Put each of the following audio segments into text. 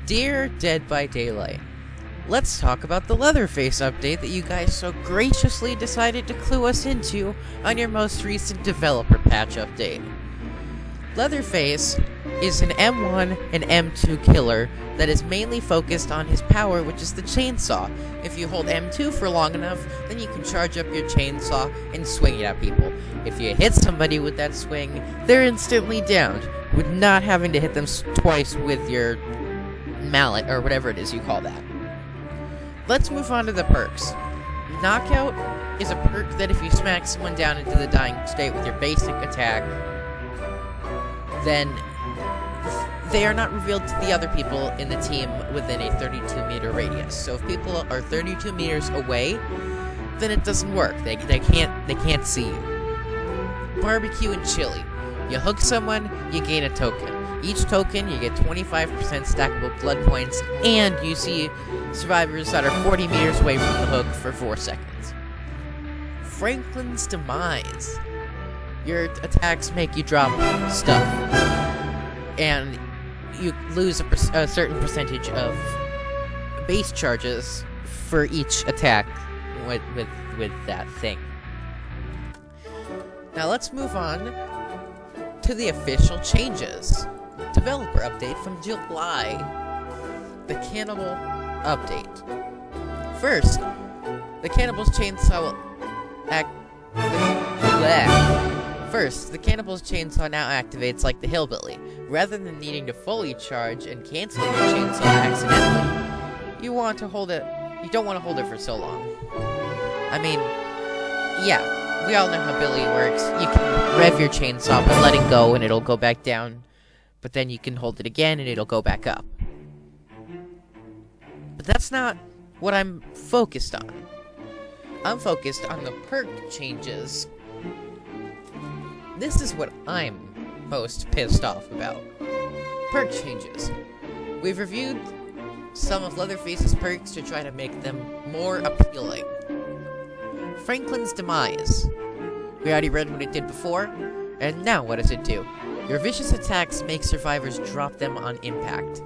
Dear Dead by Daylight, let's talk about the Leatherface update that you guys so graciously decided to clue us into on your most recent developer patch update. Leatherface is an M1 and M2 killer that is mainly focused on his power, which is the chainsaw. If you hold M2 for long enough, then you can charge up your chainsaw and swing it at people. If you hit somebody with that swing, they're instantly downed, with not having to hit them twice with your mallet, or whatever it is you call that. Let's move on to the perks. Knockout is a perk that if you smack someone down into the dying state with your basic attack, then they are not revealed to the other people in the team within a 32-meter radius. So if people are 32 meters away, then it doesn't work. They can't see you. Barbecue and chili. You hook someone, you gain a token. Each token, you get 25% stackable blood points, and you see survivors that are 40 meters away from the hook for 4 seconds. Franklin's Demise. Your attacks make you drop stuff, and you lose a certain percentage of base charges for each attack with that thing. Now let's move on to the official changes. Developer update from July. The Cannibal update. First, the Cannibal's chainsaw First, the Cannibal's chainsaw now activates like the Hillbilly. Rather than needing to fully charge and cancel your chainsaw accidentally, you don't want to hold it for so long. I mean, yeah, we all know how Billy works. You can rev your chainsaw, but letting go and it'll go back down. But then you can hold it again and it'll go back up. But that's not what I'm focused on. I'm focused on the perk changes. This is what I'm most pissed off about. Perk changes. We've reviewed some of Leatherface's perks to try to make them more appealing. Franklin's Demise. We already read what it did before, and now what does it do? Your vicious attacks make survivors drop them on impact.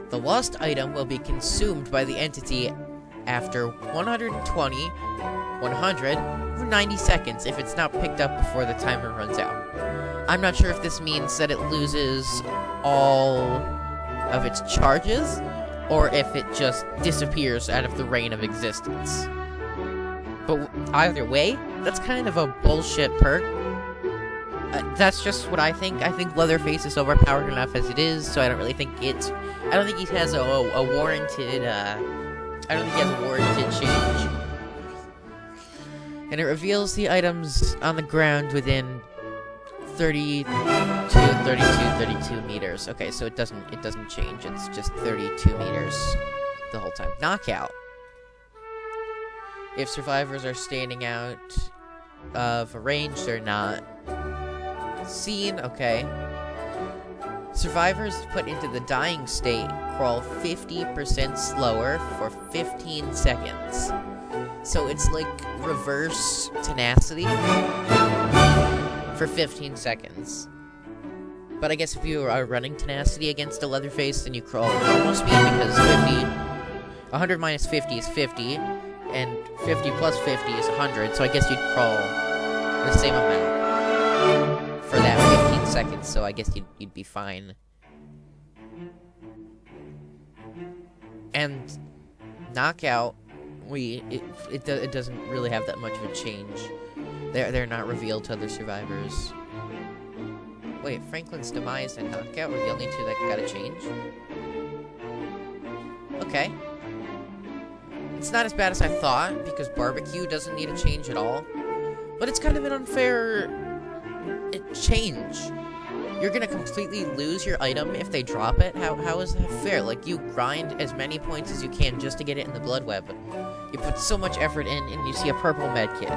The lost item will be consumed by the entity after 120, 100, or 90 seconds if it's not picked up before the timer runs out. I'm not sure if this means that it loses all of its charges, or if it just disappears out of the reign of existence. But either way, that's kind of a bullshit perk. That's just what I think. I think Leatherface is overpowered enough as it is, so I don't really think it's... I don't think he has a warranted, I don't think he has a warranted change. And it reveals the items on the ground within 32 meters. Okay, so it doesn't change. It's just 32 meters the whole time. Knockout. If survivors are standing out of a range, they're not seen. Okay. Survivors put into the dying state crawl 50% slower for 15 seconds. So it's like reverse tenacity for 15 seconds. But I guess if you are running tenacity against a Leatherface, then you crawl normal speed, because 100 minus 50 is 50, and 50 plus 50 is 100, so I guess you'd crawl the same amount for that 15 seconds, so I guess you'd be fine. And Knockout, it doesn't really have that much of a change. They're not revealed to other survivors. Wait, Franklin's Demise and Knockout were the only two that got a change? Okay. It's not as bad as I thought, because Barbecue doesn't need a change at all. But it's kind of an unfair change. You're gonna completely lose your item if they drop it? How is that fair? Like, you grind as many points as you can just to get it in the blood web. You put so much effort in, and you see a purple medkit.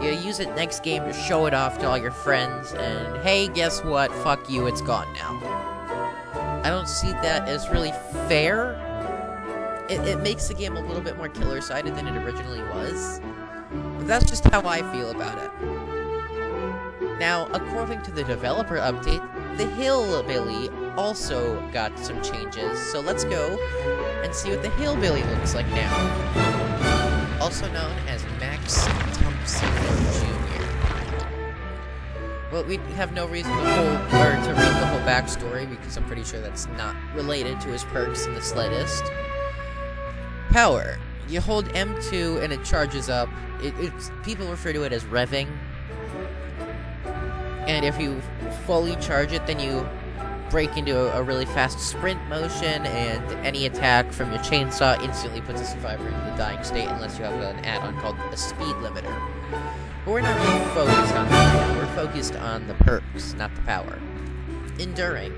You use it next game to show it off to all your friends, and hey, guess what? Fuck you, it's gone now. I don't see that as really fair. It makes the game a little bit more killer-sided than it originally was. But that's just how I feel about it. Now, according to the developer update, the Hillbilly also got some changes, so let's go and see what the Hillbilly looks like now. Also known as Max Thompson Jr. Well, we have no reason to read the whole backstory, because I'm pretty sure that's not related to his perks in the slightest. Power. You hold M2 and it charges up. People refer to it as revving. And if you fully charge it, then you break into a really fast sprint motion, and any attack from your chainsaw instantly puts a survivor into the dying state, unless you have an add-on called a speed limiter. But we're not really focused on that right now. We're focused on the perks, not the power. Enduring.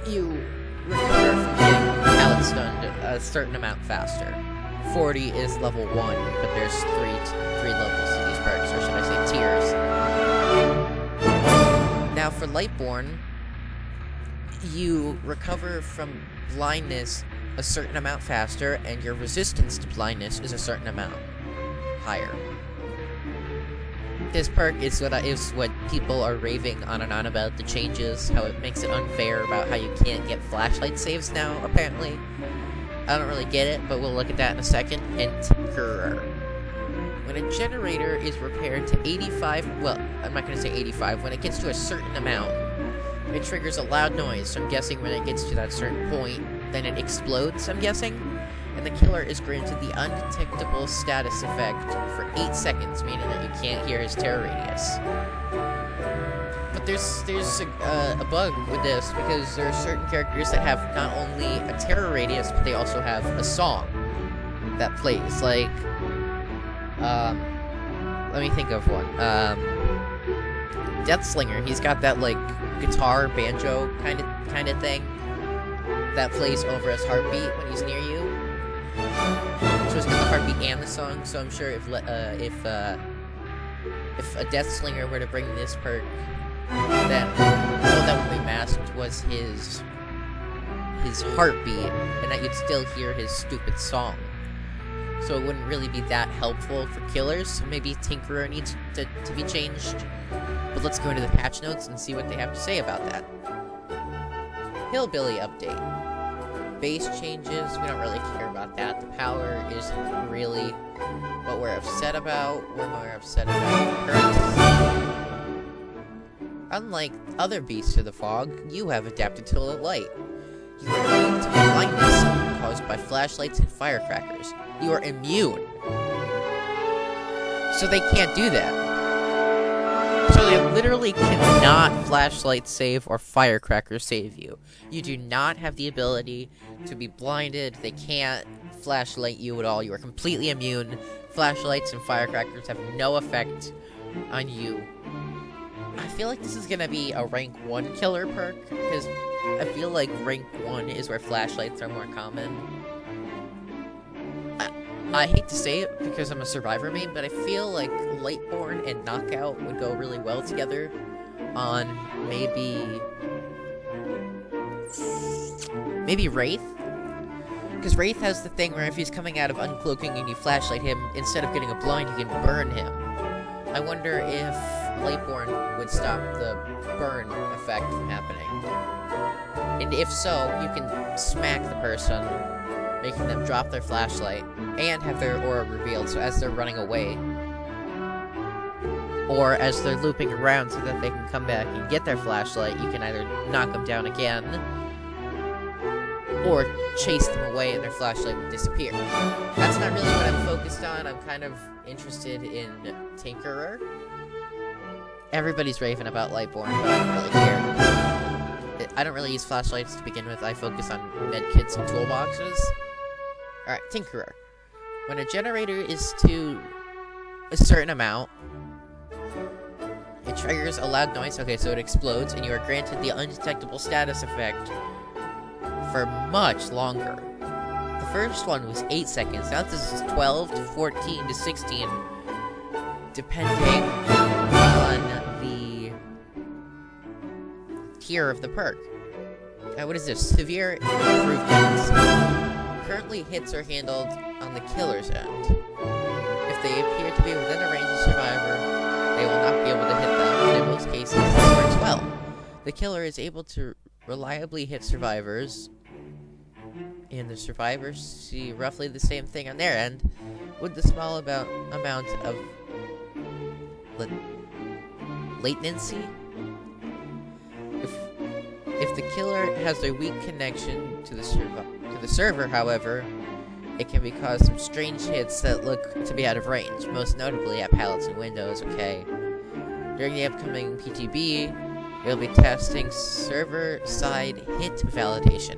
You recover from getting pallet stunned a certain amount faster. 40 is level 1, but there's three levels to these perks, or should I say tiers. Now for Lightborn, you recover from blindness a certain amount faster, and your resistance to blindness is a certain amount higher. This perk is what people are raving on and on about, the changes, how it makes it unfair about how you can't get flashlight saves now, apparently. I don't really get it, but we'll look at that in a second. And Tinkerer. When a generator is repaired to 85, well, I'm not going to say 85, when it gets to a certain amount, it triggers a loud noise, so I'm guessing when it gets to that certain point, then it explodes, I'm guessing. And the killer is granted the undetectable status effect for 8 seconds, meaning that you can't hear his terror radius. But there's a bug with this, because there are certain characters that have not only a terror radius, but they also have a song that plays. Like, let me think of one. Deathslinger, he's got that, like, guitar, banjo kind of thing that plays over his heartbeat when he's near you. So it's got the heartbeat and the song, so I'm sure if a Deathslinger were to bring this perk, then all that would be masked was his heartbeat, and that you'd still hear his stupid song. So it wouldn't really be that helpful for killers, so maybe Tinkerer needs to be changed. But let's go into the patch notes and see what they have to say about that. Hillbilly update. Base changes, we don't really care about that. The power isn't really what we're upset about. We're more upset about perks. Unlike other beasts of the fog, you have adapted to the light. You are immune to blindness caused by flashlights and firecrackers. You are immune. So they can't do that. So they literally cannot flashlight save or firecracker save you. You do not have the ability to be blinded. They can't flashlight you at all. You are completely immune. Flashlights and firecrackers have no effect on you. I feel like this is gonna be a rank 1 killer perk, because I feel like rank 1 is where flashlights are more common. I hate to say it because I'm a survivor main, but I feel like Lightborn and Knockout would go really well together on maybe Wraith? Because Wraith has the thing where if he's coming out of uncloaking and you flashlight him, instead of getting a blind, you can burn him. I wonder if Lightborn would stop the burn effect from happening. And if so, you can smack the person, making them drop their flashlight, and have their aura revealed, so as they're running away, or as they're looping around so that they can come back and get their flashlight, you can either knock them down again, or chase them away and their flashlight will disappear. That's not really what I'm focused on. I'm kind of interested in Tinkerer. Everybody's raving about Lightborn, but I don't really care. I don't really use flashlights to begin with. I focus on medkits and toolboxes. Alright, Tinkerer. When a generator is to a certain amount, it triggers a loud noise. Okay, so it explodes, and you are granted the undetectable status effect for much longer. The first one was 8 seconds. Now this is 12 to 14 to 16, depending on the tier of the perk. What is this? Severe improvements. Currently, hits are handled on the killer's end. If they appear to be within the range of survivor, they will not be able to hit them, and in most cases, this works well. The killer is able to reliably hit survivors, and the survivors see roughly the same thing on their end, with the small amount of latency. If the killer has a weak connection to the server, however, it can cause some strange hits that look to be out of range, most notably at pallets and windows. Okay. During the upcoming PTB, we'll be testing server-side hit validation.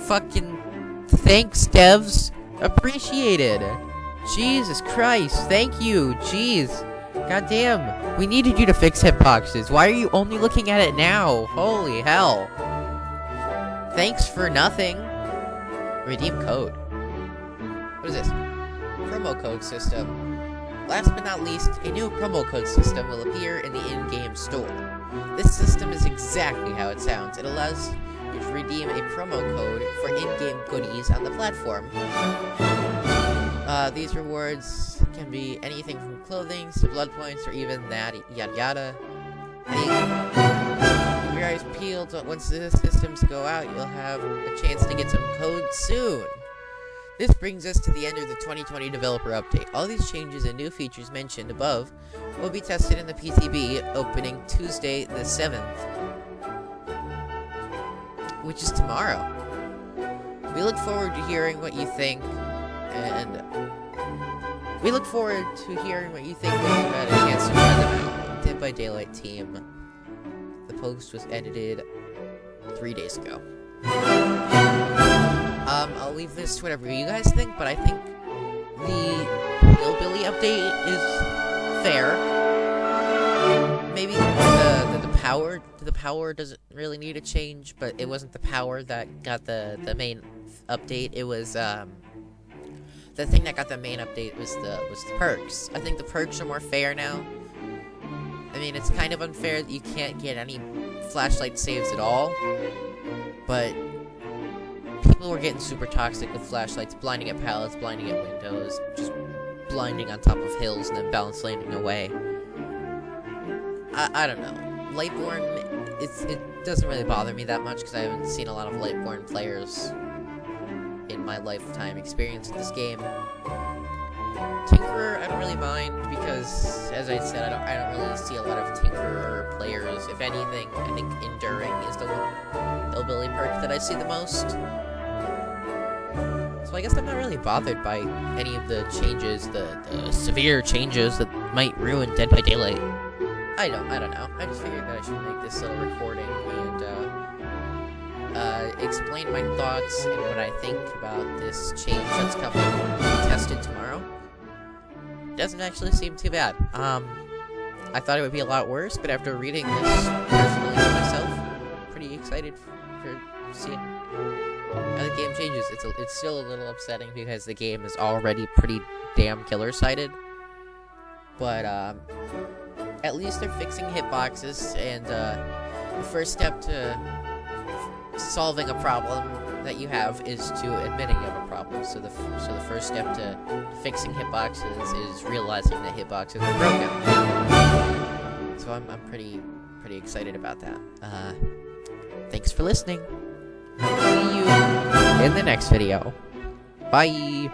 Fucking thanks, devs. Appreciated. Jesus Christ, thank you. Jeez. Goddamn. We needed you to fix hitboxes. Why are you only looking at it now? Holy hell. Thanks for nothing. Redeem code. What is this? Promo code system. Last but not least, a new promo code system will appear in the in-game store. This system is exactly how it sounds. It allows you to redeem a promo code for in-game goodies on the platform. These rewards can be anything from clothing to blood points or even that yada yada. Keep your eyes peeled. Once the systems go out, you'll have a chance to get some codes soon. This brings us to the end of the 2020 developer update. All these changes and new features mentioned above will be tested in the PTB opening Tuesday the 7th, which is tomorrow. We look forward to hearing what you think, and we look forward to hearing what you think when you've had a chance to try them out. Dead by Daylight team. The post was edited 3 days ago. I'll leave this to whatever you guys think, but I think the Hillbilly update is fair. Maybe the power doesn't really need a change, but it wasn't the power that got the main update. It was the thing that got the main update was the perks. I think the perks are more fair now. I mean, it's kind of unfair that you can't get any flashlight saves at all, but people were getting super toxic with flashlights, blinding at pallets, blinding at windows, just blinding on top of hills and then balance landing away. I don't know. Lightborn, it doesn't really bother me that much because I haven't seen a lot of Lightborn players in my lifetime experience with this game. Tinkerer, I don't really mind because, as I said, I don't really see a lot of Tinkerer players. If anything, I think Enduring is the one Hillbilly perk that I see the most. So I guess I'm not really bothered by any of the changes, the severe changes that might ruin Dead by Daylight. I don't know. I just figured that I should make this little recording and explain my thoughts and what I think about this change that's coming to be tested tomorrow. Doesn't actually seem too bad. I thought it would be a lot worse, but after reading this personally for myself, I'm pretty excited for seeing how the game changes. It's still a little upsetting because the game is already pretty damn killer-sided. But, at least they're fixing hitboxes, and, the first step to solving a problem that you have is to admitting you have a problem. So the first step to fixing hitboxes is realizing that hitboxes are broken. So I'm pretty excited about that. Thanks for listening. See you in the next video. Bye!